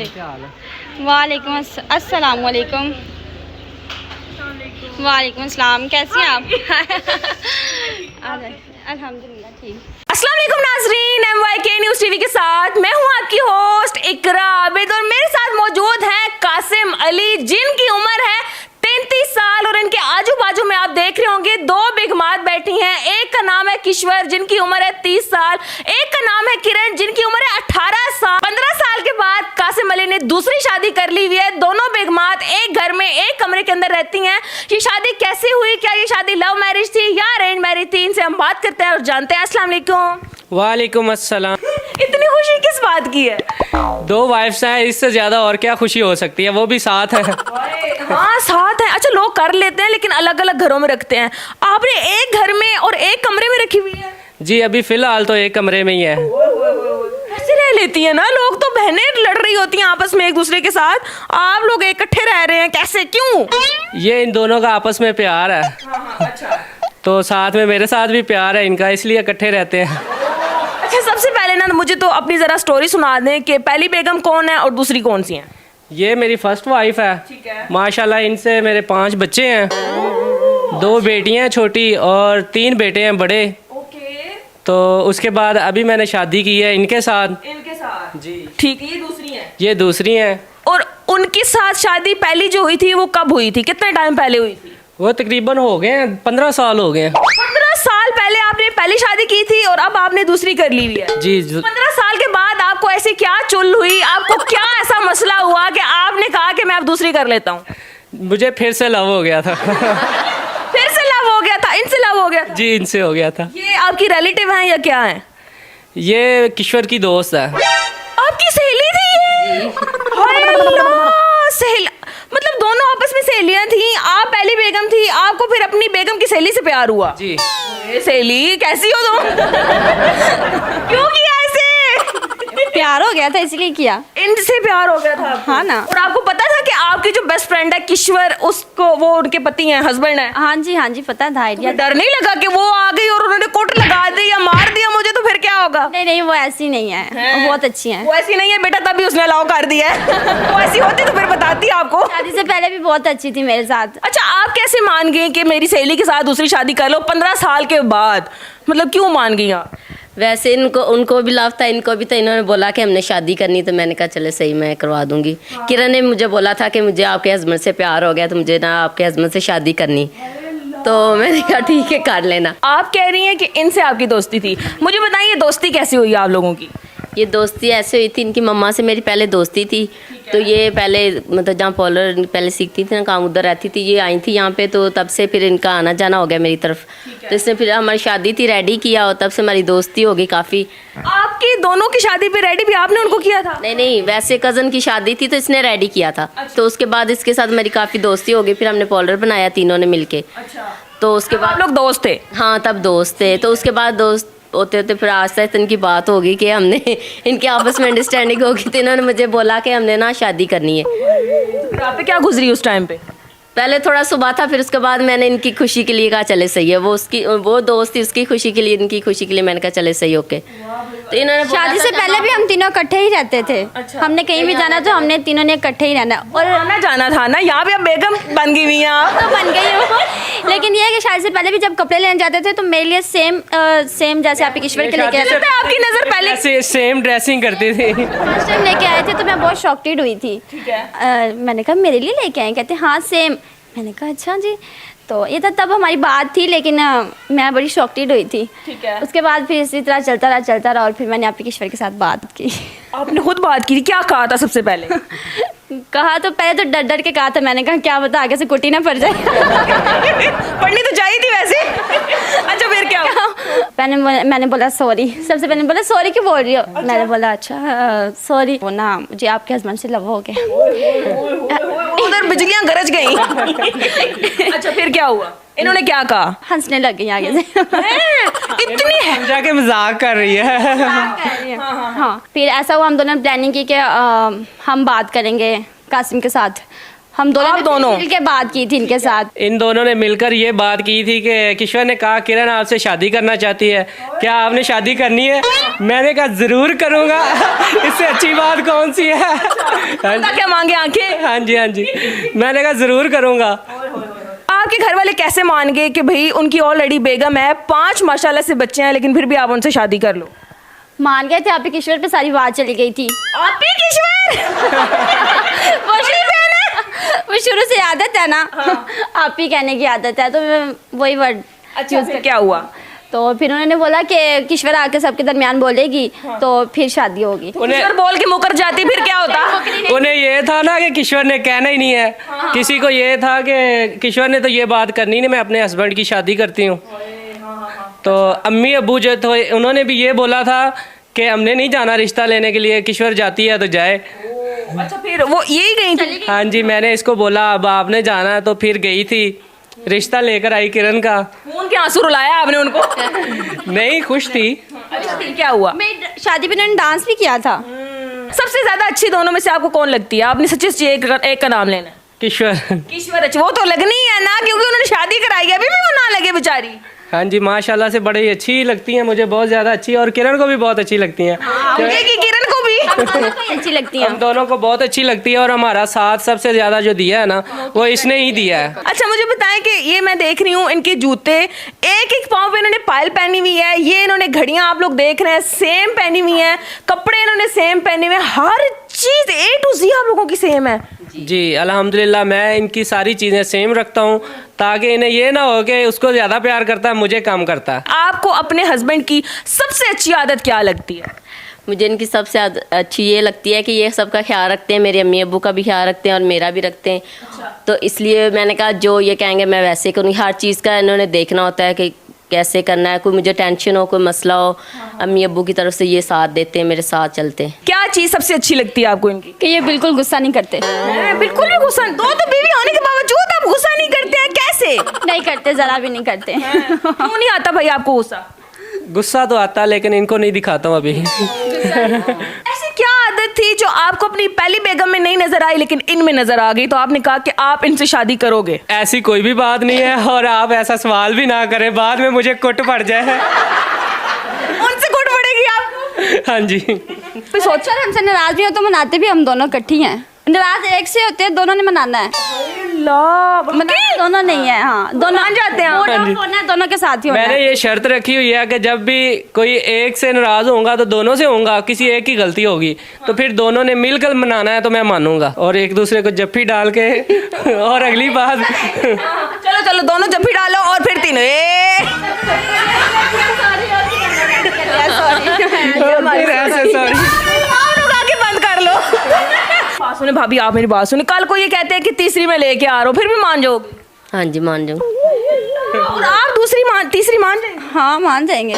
वालेकुम अस्सलाम वालेकुम। वालेकुम अस्सलाम, कैसी हैं आप? अल्हम्दुलिल्लाह ठीक। अस्सलाम वालेकुम नाज़रीन, MYK न्यूज़ टीवी के साथ मैं हूं आपकी होस्ट इकरा आबिद और मेरे साथ मौजूद हैं कासिम अली, जिनकी उम्र है 33 साल और इनके आजू बाजू में आप देख रहे होंगे दो बिगमात बैठी हैं। एक का नाम है किश्वर जिनकी उम्र है 30 साल, एक का नाम है किरण जिनकी उम्र है 18 साल। 15 साल के बाद कासिम अली ने दूसरी शादी कर ली हुई है। दोनों बिगमात एक घर में एक कमरे के अंदर रहती हैं। ये शादी कैसे हुई, क्या ये शादी लव मैरिज थी या अरेंज मैरिज थी, इनसे हम बात करते हैं और जानते हैं। अस्सलाम वालेकुम। वालेकुम अस्सलाम। इतनी खुशी किस बात की है? दो वाइफ्स हैं, इससे ज्यादा और क्या खुशी हो सकती है, वो भी साथ है। हाँ साथ है। अच्छा लोग कर लेते हैं लेकिन अलग अलग घरों में रखते हैं, आपने एक घर में और एक कमरे में रखी हुई है? जी अभी फिलहाल तो एक कमरे में ही है। कैसे रह लेती है ना, लोग तो बहनें लड़ रही होती हैं आपस में एक दूसरे के साथ, आप लोग इकट्ठे रह रहे हैं, कैसे, क्यों? ये इन दोनों का आपस में प्यार है। अच्छा। तो साथ में मेरे साथ भी प्यार है इनका, इसलिए इकट्ठे रहते हैं। अच्छा सबसे पहले ना मुझे तो अपनी जरा स्टोरी सुना दें कि पहली बेगम कौन है और दूसरी कौन सी है? ये मेरी फर्स्ट वाइफ है। ठीक है। माशाल्लाह इनसे मेरे 5 बच्चे हैं, 2 बेटियां छोटी और 3 बेटे हैं बड़े। ओके। तो उसके बाद अभी मैंने शादी की है इनके साथ। इनके साथ जी ठीक। ये दूसरी है? ये दूसरी है। और उनके साथ शादी पहली जो हुई थी वो कब हुई थी, कितने टाइम पहले हुई थी? वो तकरीबन हो गए हैं 15 साल हो गए हैं। 15 साल पहले आपने पहली शादी की थी और अब आपने दूसरी कर ली हुई है। जी 15 साल के बाद आपको ऐसी क्या चुल हुई, आपको क्या ऐसा मसला हुआ कि आपने कहा कि मैं अब दूसरी कर लेता हूँ? मुझे फिर से लव हो गया था। फिर से लव हो गया था? इनसे लव हो गया था? जी इनसे हो गया था। ये आपकी रिलेटिव हैं या क्या है? ये किश्वर की दोस्त है। आपकी सहेली थी ये? हाय अल्लाह, सहेली मतलब दोनों आपस में सहेलियां थी, आप पहली बेगम थी, आपको फिर अपनी बेगम की सहेली से प्यार हुआ? जी। ये सहेली कैसी हो तुम? क्यों किया ऐसे? प्यार हो गया था इसलिए किया। इनसे प्यार हो गया था आपको? हाँ ना। और आपको पता था कि आपकी जो बेस्ट फ्रेंड है किश्वर, उसको वो उनके पति हैं, हस्बैंड है? हाँ जी पता था, आइडिया। डर नहीं लगा कि वो आ गई और उन्होंने कोट लगा दी या मार दिया मुझे, तो फिर क्या होगा? नहीं वो ऐसी नहीं है, वो बहुत अच्छी है। वो ऐसी नहीं है बेटा, तभी उसने अलाउ कर दिया है। वो ऐसी होती तो फिर बताती आपको। शादी से पहले भी बहुत अच्छी थी मेरे साथ। अच्छा आप कैसे मान गई कि मेरी सहेली के साथ दूसरी शादी कर लो 15 साल के बाद, मतलब क्यों मान गई आप? वैसे उनको भी लाभ था, इनको भी था। इन्होंने बोला कि हमने शादी करनी, तो मैंने कहा चले सही मैं करवा दूंगी। किरण ने मुझे बोला था कि मुझे आपके हस्बैंड से प्यार हो गया, तो मुझे ना आपके हस्बैंड से शादी करनी, तो मैंने कहा ठीक है कर लेना। आप कह रही हैं कि इनसे आपकी दोस्ती थी, मुझे बताइए दोस्ती कैसी हुई आप लोगों की? ये दोस्ती ऐसे हुई थी, इनकी मम्मा से मेरी पहले दोस्ती थी। तो ये पहले मतलब जहाँ पार्लर पहले सीखती थी ना काम, उधर रहती थी, ये आई थी यहाँ पे, तो तब से फिर इनका आना जाना हो गया मेरी तरफ। तो इसने फिर हमारी शादी थी रेडी किया और तब से हमारी दोस्ती हो गई काफ़ी। आपकी दोनों की शादी पे रेडी भी आपने उनको किया था? नहीं वैसे कज़न की शादी थी तो इसने रेडी किया था। तो उसके बाद इसके साथ मेरी काफ़ी दोस्ती हो गई, फिर हमने पार्लर बनाया तीनों ने मिलके। तो उसके बाद आप लोग दोस्त थे? हाँ तब दोस्त थे। तो उसके बाद दोस्त होते होते फिर आस्ता आस्ता इनकी बात होगी कि हमने इनके आपस में अंडरस्टैंडिंग होगी, तो इन्होंने मुझे बोला कि हमने ना शादी करनी है। फिर आप पे क्या गुजरी उस टाइम पे? पहले थोड़ा सुबह था, फिर उसके बाद मैंने इनकी खुशी के लिए कहा चले सही है, वो दोस्त थी उसकी खुशी के लिए, इनकी खुशी के लिए मैंने कहा चले सही ओके। तो इन्होंने शादी से पहले भी हम तीनों इकट्ठे ही रहते थे। हमने कहीं भी जाना तो हमने तीनों ने इकट्ठे ही रहना। और आना जाना था ना, यहाँ पे अब बेगम बन गई हुई हैं आप। तो बन गई हो। लेकिन ये है कि शादी से पहले भी जब कपड़े लेने जाते थे तो मेरे लिए सेम जैसे आप किश्वर के लेके आए थे। आपकी नजर पहले सेम ड्रेसिंग करती थी। फर्स्ट टाइम लेके आए थे तो मैं बहुत शॉक्टेड हुई थी। ठीक है। मैंने कहा मेरे लिए लेके आए, कहते हाँ सेम। मैंने कहा अच्छा जी। तो ये था तब हमारी बात थी, लेकिन मैं बड़ी शॉक्टेड हुई थी। ठीक है। उसके बाद फिर इसी तरह चलता रहा और फिर मैंने आपके किश्वर के साथ बात की। आपने खुद बात की थी, क्या कहा था सबसे पहले? कहा तो पहले तो डर के कहा था, मैंने कहा क्या पता आगे से कुटी ना पड़ जाए। पढ़नी तो चाहिए थी वैसे। अच्छा फिर क्या हुआ? मैंने बोला सॉरी। सबसे पहले बोला सॉरी क्यों बोल रही हो? अच्छा? मैंने बोला अच्छा सॉरी, वो ना मुझे आपके हस्बैंड से लव हो गया। उधर बिजलियां गरज गई। अच्छा फिर क्या हुआ? इन्होंने क्या कहा? हंसने लग गई आगे से। इतनी है समझा के मजाक कर रही है। हाँ फिर ऐसा हुआ, हम दोनों ने प्लानिंग की कि हम बात करेंगे कासिम के साथ। हम दोनों आप ने दोनों? मिल के बात की थी इनके साथ। इन दोनों ने मिलकर ये बात की थी कि किश्वर ने कहा किरण आपसे शादी करना चाहती है, क्या आपने शादी करनी है? मैंने कहा ज़रूर करूँगा। इससे अच्छी बात कौन सी है? हाँ जी, क्या मांगे आंखें? हाँ जी, हाँ जी, मैंने कहा ज़रूर करूँगा। आपके घर वाले कैसे मान गए कि भाई उनकी ऑलरेडी बेगम है, 5 माशाल्लाह से बच्चे हैं, लेकिन फिर भी आप उनसे शादी कर लो? मान गए थे, आप ही किश्वर पे सारी बात चली गई थी। आप ही किश्वर? वो शुरू से है ना, वो शुरू से आदत है ना, आप ही कहने की आदत है, तो मैं वही वर्ड। अच्छा, फिर क्या हुआ? तो फिर उन्होंने बोला कि किश्वर आके सबके दरमियान बोलेगी तो फिर शादी होगी। किश्वर बोल के मुकर जाती, फिर क्या होता? उन्हें ये था ना कि किश्वर ने कहना ही नहीं है, किसी को ये था कि किश्वर ने तो ये बात करनी नहीं, मैं अपने हस्बैंड की शादी करती हूँ। तो अम्मी अबू जो तो उन्होंने भी ये बोला था कि हमने नहीं जाना रिश्ता लेने के लिए, किश्वर जाती है तो जाए। अच्छा, फिर वो यही गई थी? हाँ जी, मैंने इसको बोला अब आपने जाना, तो फिर गई थी, रिश्ता लेकर आई किरण का। खून के आंसू रुलाया आपने उनको? नहीं, खुश थी। अच्छा, फिर क्या हुआ? मैं शादी पे उन्होंने डांस भी किया था। सबसे ज्यादा अच्छी दोनों में से आपको कौन लगती है? आपने सच्ची एक का नाम लेना है। किश्वर। किश्वर अच्छी, वो तो लगनी है ना, क्योंकि उन्होंने शादी कराई है, अभी भी वो ना लगे बेचारी। हाँ जी, माशाल्लाह से बड़ी अच्छी लगती हैं मुझे, बहुत ज़्यादा अच्छी, और किरण को भी बहुत अच्छी लगती हैं। मुझे की किरण को भी अच्छी लगती है। हम दोनों को बहुत अच्छी लगती है, और हमारा साथ सबसे ज़्यादा जो दिया है ना वो इसने ही दिया है। अच्छा, मुझे बताएं कि ये मैं देख रही हूँ इनके जूते, एक एक पाँव पे इन्होंने पायल पहनी हुई है, ये इन्होंने घड़ियां आप लोग देख रहे हैं सेम पहनी हुई है, कपड़े इन्होंने सेम पहने हुए हैं, हर चीज A to Z आप लोगों की सेम है। जी अल्हम्दुलिल्लाह, मैं इनकी सारी चीज़ें सेम रखता हूँ ताकि इन्हें ये ना हो कि उसको ज़्यादा प्यार करता है, मुझे कम करता है। आपको अपने हस्बैंड की सबसे अच्छी आदत क्या लगती है? मुझे इनकी सबसे अच्छी ये लगती है कि ये सबका ख्याल रखते हैं, मेरे अम्मी अब्बू का भी ख्याल रखते हैं और मेरा भी रखते हैं। तो इसलिए मैंने कहा जो ये कहेंगे मैं वैसे करूँगी। हर चीज़ का इन्होंने देखना होता है कि कैसे करना है, कोई मुझे टेंशन हो, कोई मसला हो, अम्मी अब्बू की तरफ से ये साथ देते हैं, मेरे साथ चलते हैं। क्या चीज सबसे अच्छी लगती है आपको इनकी? कि ये बिल्कुल गुस्सा नहीं करते। बिल्कुल भी गुस्सा? दो तो बीवी होने के बावजूद आप गुस्सा नहीं करते हैं, कैसे? नहीं करते, जरा भी नहीं करते। क्यों नहीं आता भाई आपको गुस्सा? गुस्सा तो आता, लेकिन इनको नहीं दिखाता हूँ अभी। ऐसी क्या आदत थी जो आपको अपनी पहली बेगम में नहीं नजर आई लेकिन इनमें नजर आ गई, तो आपने कहा कि आप इनसे शादी करोगे? ऐसी कोई भी बात नहीं है, और आप ऐसा सवाल भी ना करें, बाद में मुझे कुट पड़ जाए। उनसे कुट पड़ेगी आपको? हाँ जी। फिर सोचा हमसे नाराज भी हो तो मनाते भी हम दोनों इकट्ठी हैं। नाराज एक से होते हैं, दोनों ने मनाना है। मनाना दोनों नहीं है। हाँ, दोनों मान जाते हैं। मूड ऑफ होना है, दोनों के साथ ही होना मैंने है। ये शर्त रखी हुई है कि जब भी कोई एक से नाराज होगा तो दोनों से होगा, किसी एक की गलती होगी तो फिर दोनों ने मिलकर मनाना है, तो मैं मानूंगा, और एक दूसरे को जफ्फी डाल के। और अगली बात, चलो चलो दोनों जफ्फी डालो और फिर तीनों फिर ऐसे सॉरी। आके बंद कर लो। बात सुने भाभी, आप मेरी बात सुने, कल को ये कहते हैं कि तीसरी में लेके आ रहा हूँ, फिर भी मान जाओ? हाँ जी, मान जाऊँ। और आप तीसरी मान जाएंगे? हाँ, मान जाएंगे।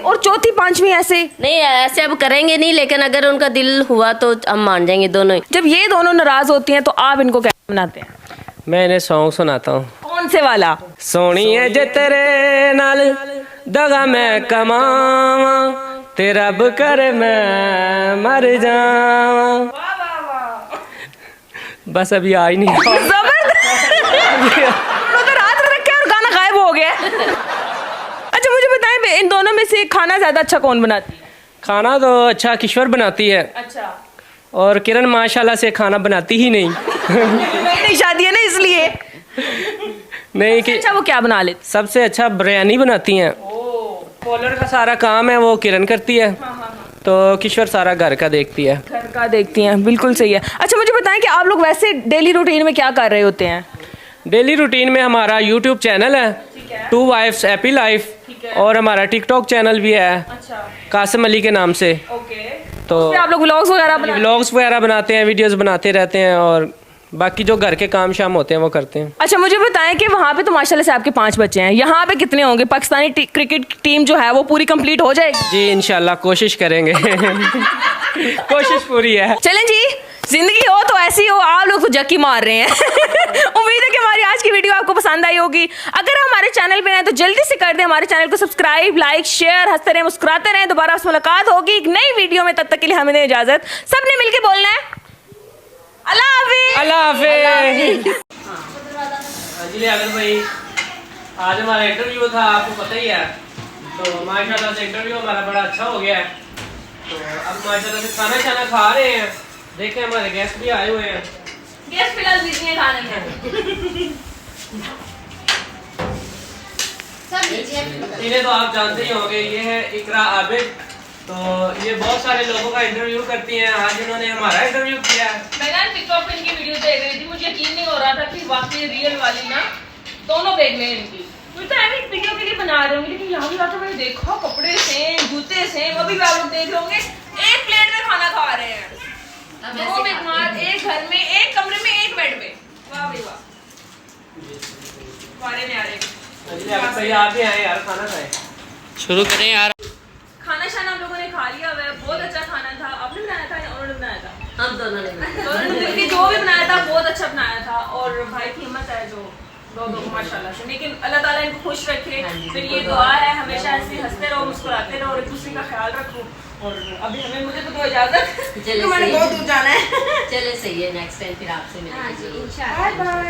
और चौथी पांचवी ऐसे? नहीं, ऐसे अब करेंगे नहीं, लेकिन अगर उनका दिल हुआ तो हम मान जाएंगे दोनों ही। जब ये दोनों नाराज होती हैं तो आप इनको कैसे मनाते हैं? मैं इन्हें सॉन्ग सुनाता हूँ। कौन से वाला? सोनी है जे तेरे नाल दगा मैं कमावा, तेरा रब कर मैं मर जावा। बस अभी आ ही नहीं। तो रात रखे और गाना गायब हो गया। अच्छा, मुझे बताएं इन दोनों में से खाना ज्यादा अच्छा कौन बनाती है? खाना तो अच्छा किश्वर बनाती है। अच्छा। और किरण माशाल्लाह से खाना बनाती ही नहीं। नई शादी है ना इसलिए। नहीं कि अच्छा, वो क्या बना लेती? सबसे अच्छा बिरयानी बनाती हैं। कॉलर का सारा काम है वो किरण करती है, तो किश्वर सारा घर का देखती है। घर का देखती हैं, बिल्कुल सही है। अच्छा, मुझे बताएं कि आप लोग वैसे डेली रूटीन में क्या कर रहे होते हैं? डेली रूटीन में हमारा यूट्यूब चैनल है, 2 वाइफ्स हैप्पी लाइफ, और हमारा टिकटॉक चैनल भी है कासिम अली के नाम से। तो आप लोग व्लॉग्स वगैरह बनाते हैं, वीडियोस बनाते रहते हैं, और बाकी जो घर के काम शाम होते हैं वो करते हैं। अच्छा, मुझे बताएं कि वहाँ पे तो माशाल्लाह से आपके 5 बच्चे हैं, यहाँ पे कितने होंगे? पाकिस्तानी क्रिकेट टीम जो है वो पूरी कंप्लीट हो जाएगी? जी इंशाल्लाह कोशिश करेंगे। कोशिश पूरी है। चलें जी, जिंदगी हो तो ऐसी हो, आप लोग तो जक्की मार रहे हैं। उम्मीद है कि हमारी आज की वीडियो आपको पसंद आई होगी। अगर हमारे चैनल पे हैं तो जल्दी से कर दें हमारे चैनल को सब्सक्राइब, लाइक, शेयर, हंसते रहें, मुस्कुराते रहें। दोबारा आपसे मुलाकात होगी एक नई वीडियो में, तब तक के लिए हमें दें इजाजत। सबने मिलकर बोलना है अल्लाह हाफिज़। अल्लाह हाफिज। जी लियाकत भाई, आज हमारा इंटरव्यू था, आपको पता ही है। तो माशाल्लाह से इंटरव्यू हमारा बड़ा अच्छा हो गया है। तो अब माशाल्लाह से खाना शाना खा रहे हैं। देखें हमारे गेस्ट भी आए हुए हैं। गेस्ट फिलहाल बिजी हैं खाने में। इन्हें तो आप जानते ही होंगे, ये है इकरा आबिद। तो ये बहुत सारे लोगों का इंटरव्यू करती हैं। आज इन्होंने हमारा इंटरव्यू किया है। मैं ना टिकटॉक पे इनकी वीडियो देख रही थी, मुझे यकीन नहीं हो रहा था कि वाकई रियल वाली ना दोनों बैग में इनकी। मुझे तो ऐसे वीडियो के लिए बना रहे होंगे, लेकिन यहाँ भी आकर मैंने देखा कपड़े सेम, जूते सेम। अभी भी आप लोग देख रहे होंगे एक प्लेट में खाना खा रहे हैं, दो मेहमान एक घर में, एक कमरे में, एक बेड पे। वाह भाई वाह, वारे न्यारे। भाई आप भी आए यार, खाना खाए, शुरू करें यार। खाना शाना हम लोगों ने खा लिया हुआ है, बहुत अच्छा खाना था। आपने बनाया था या उन्होंने बनाया था? हम दोनों ने दोनों ने मिलकर जो भी बनाया था बहुत अच्छा बनाया था। और भाई की हिम्मत है जो दो माशाल्लाह से। लेकिन अल्लाह ताला इनको खुश रखे। फिर ये दुआ है हमेशा ऐसे हंसते रहो, मुस्कुराते रहो और एक दूसरे का ख्याल रखो। और अभी हमें मुझे तो दो इजाजत, चले मैंने बहुत दूर जाना है। चले सही है, नेक्स्ट टाइम फिर आपसे मिलेंगे। Bye bye.